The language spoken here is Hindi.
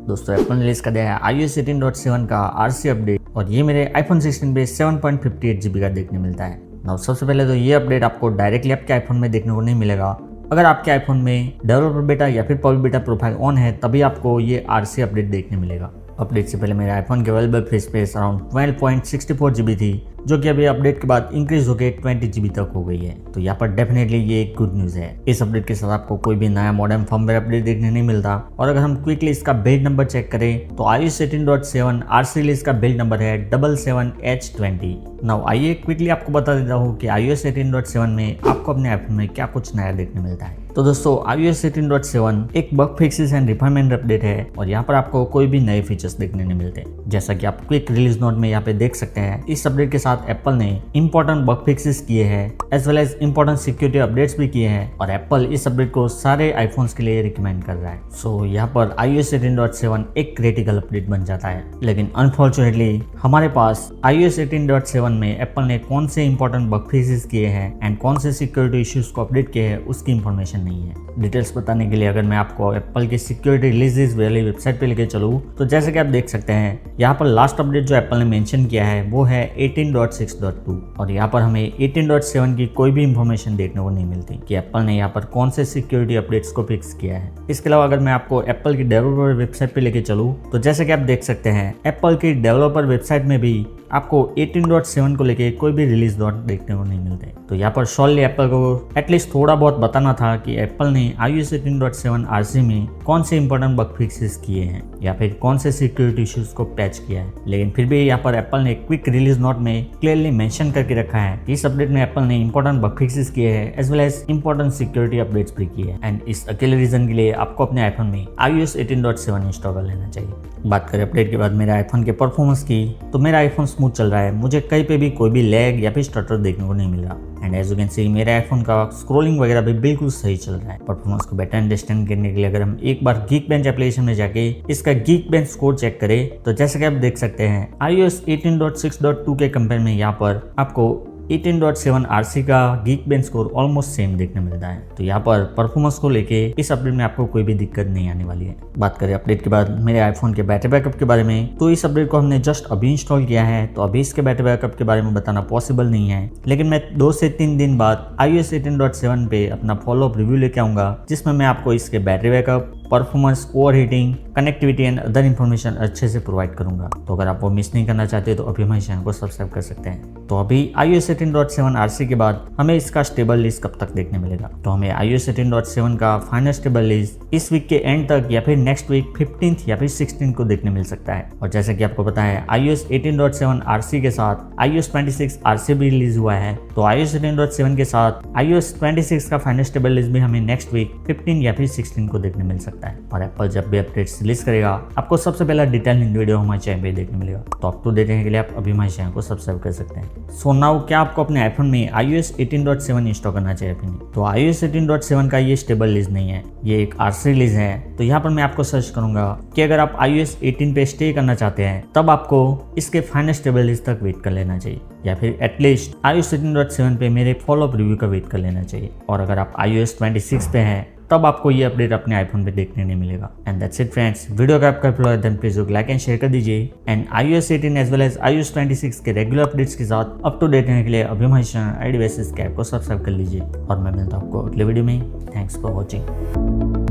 दोस्तों एप्पल ने रिलीज कर दिया है iOS 18.7 का RC अपडेट और ये मेरे आईफोन 16 पे 7.58 GB का देखने मिलता है। नाउ सबसे पहले तो ये अपडेट आपको डायरेक्टली आपके आईफोन में देखने को नहीं मिलेगा। अगर आपके आईफोन में डेवलपर बेटा या फिर पब्लिक बेटा प्रोफाइल ऑन है तभी आपको ये RC अपडेट देखने मिलेगा। अपडेट से पहले मेरे आईफोन के available free space around 12.64 GB थी, जो कि अभी अपडेट के बाद इंक्रीज होकर 20 GB तक हो गई है। तो यहाँ पर डेफिनेटली ये एक गुड न्यूज़ है। इस अपडेट के साथ आपको कोई भी नया मॉडर्न फर्मवेयर अपडेट देखने नहीं मिलता। और अगर हम क्विकली इसका बिल्ड नंबर चेक करें तो iOS 18.7 RC रिलीज का बिल्ड नंबर है 77H20। नाउ आइए क्विकली आपको बता देता हूँ कि iOS 18.7 में आपको अपने आईफोन में क्या कुछ नया देखने मिलता है। तो दोस्तों iOS 18.7 एक bug fixes and refinement update है और यहाँ पर आपको कोई भी नए फीचर्स देखने नहीं मिलते। जैसा कि आप क्विक रिलीज नोट में यहाँ पे देख सकते हैं, इस अपडेट के साथ एप्पल ने इंपॉर्टेंट बग फिक्सेस किए हैं as well as important security updates भी किए हैं और एप्पल इस अपडेट को सारे आईफोन्स के लिए रिकमेंड कर रहा है। सो यहाँ पर iOS 18.7 एक क्रिटिकल अपडेट बन जाता है, लेकिन अनफॉर्चुनेटली हमारे पास iOS 18.7 में एप्पल ने कौन से इंपॉर्टेंट बग फिक्सेस किए हैं एंड कौन से सिक्योरिटी इश्यूज को अपडेट किए हैं उसकी इंफॉर्मेशन नहीं है। डिटेल्स बताने के लिए अगर मैं आपको एप्पल की सिक्योरिटी रिलीजेस वाली वेबसाइट पे लेके चलूँ तो जैसे कि आप देख सकते हैं यहाँ पर लास्ट अपडेट जो एप्पल ने मेंशन किया है वो है 18.6.2 और यहाँ पर हमें 18.7 की कोई भी इंफॉर्मेशन देखने को नहीं मिलती कि एप्पल ने यहाँ पर कौन से सिक्योरिटी अपडेट्स को फिक्स किया है। इसके अलावा अगर मैं आपको एप्पल की डेवलपर वेबसाइट पे लेके चलूँ तो जैसे कि आप देख सकते हैं एप्पल की डेवलपर वेबसाइट में भी आपको 18.7 को लेके कोई भी रिलीज नोट देखने को नहीं मिलते। तो यहाँ पर श्योरली एप्पल को एटलीस्ट थोड़ा बहुत बताना था कि एप्पल ने iOS 18.7 RC में कौन से इंपॉर्टेंट बग फिक्सेस किए हैं या फिर कौन से सिक्योरिटी इश्यूज को पैच किया है। लेकिन फिर भी यहाँ पर एप्पल ने क्विक रिलीज नोट में क्लियरली मेंशन करके रखा है कि इस अपडेट में एप्पल ने इंपॉर्टेंट बग फिक्सेस किए हैं as well as important security updates भी किए हैं एंड इस अकेले रीजन के लिए आपको अपने आईफोन में iOS 18.7 इंस्टॉल कर लेना चाहिए। बात करें अपडेट के बाद मेरे आईफोन के परफॉर्मेंस की, तो मेरा आईफोन स्मूथ चल रहा है। मुझे कहीं पे भी कोई भी लैग या फिर स्टटर देखने को नहीं मिल रहा and as you can see मेरे आईफोन का स्क्रॉलिंग वगैरह भी बिल्कुल सही चल रहा है। परफॉर्मेंस को बेटर अंडरस्टैंड करने के लिए अगर हम एक बार Geekbench एप्लीकेशन में जाके इसका Geekbench स्कोर चेक करें तो जैसे कि आप देख सकते हैं iOS 18.6.2 के कंपेयर में यहाँ पर आपको 18.7 RC का Geekbench स्कोर ऑलमोस्ट सेम देखने मिलता है। तो यहाँ पर परफॉर्मेंस को लेके इस अपडेट में आपको कोई भी दिक्कत नहीं आने वाली है। बात करें अपडेट के बाद मेरे आईफोन के बैटरी बैकअप के बारे में, तो इस अपडेट को हमने जस्ट अभी इंस्टॉल किया है तो अभी इसके बैटरी बैकअप के बारे में बताना पॉसिबल नहीं है। लेकिन मैं 2 से 3 दिन बाद iOS 18.7 पे अपना फॉलोअप रिव्यू लेके आऊंगा जिसमें मैं आपको इसके battery backup, performance, over heating, connectivity and other information अच्छे से प्रोवाइड करूंगा। तो अगर आप वो मिस नहीं करना चाहते तो अभी हमारे चैनल को सब्सक्राइब कर सकते हैं। तो अभी iOS 18.7 RC के बाद हमें इसका स्टेबल लिस्ट कब तक देखने मिलेगा, तो हमें iOS 18.7 का फाइनल स्टेबल लिस्ट इस वीक के एंड तक या फिर नेक्स्ट वीक 15th या फिर 16th को देखने मिल सकता है। और जैसे कि आपको पता है iOS 18.7 RC के साथ iOS 26 RC भी रिलीज हुआ है, तो iOS 18.7 के साथ iOS 26 का फाइनल स्टेबल लिस्ट भी हमें नेक्स्ट वीक 15 या फिर 16 को देखने मिल सकता है। और एप्पल जब भी अपडेट्स रिलीज करेगा आपको सबसे पहला डिटेलिंग वीडियो हमारे चैनल पे देखने मिलेगा। तो अप टू डेट रहने के लिए आप अभी हमारे चैनल को सब्सक्राइब कर सकते हैं। सो नाउ क्या आपको अपने आईफोन में iOS 18.7 इंस्टॉल करना चाहिए फिर नहीं? तो iOS 18.7 का ये स्टेबल रिलीज नहीं है, ये एक RC रिलीज है। तो यहाँ पर मैं आपको सर्च करूंगा कि अगर आप iOS 18 पे स्टे करना चाहते हैं तब आपको इसके फाइनल स्टेबल रिलीज तक वेट कर लेना चाहिए या फिर एटलीस्ट iOS 18.7 पे मेरे फॉलोअप रिव्यू का वेट कर लेना चाहिए। और अगर आप iOS 26 पे हैं तब आपको ये अपडेट अपने आईफोन पे देखने नहीं मिलेगा। And that's it friends, video का आपका प्यार then please like and share कर दीजिए and iOS 18 as well as iOS 26 के रेगुलर अपडेट्स के साथ अप टू डेट रहने के लिए अभी हमारे चैनल आईडी बेसिस के ऐप को सब्सक्राइब कर लीजिए और मैं मिलता हूँ आपको अगले वीडियो में। Thanks for watching.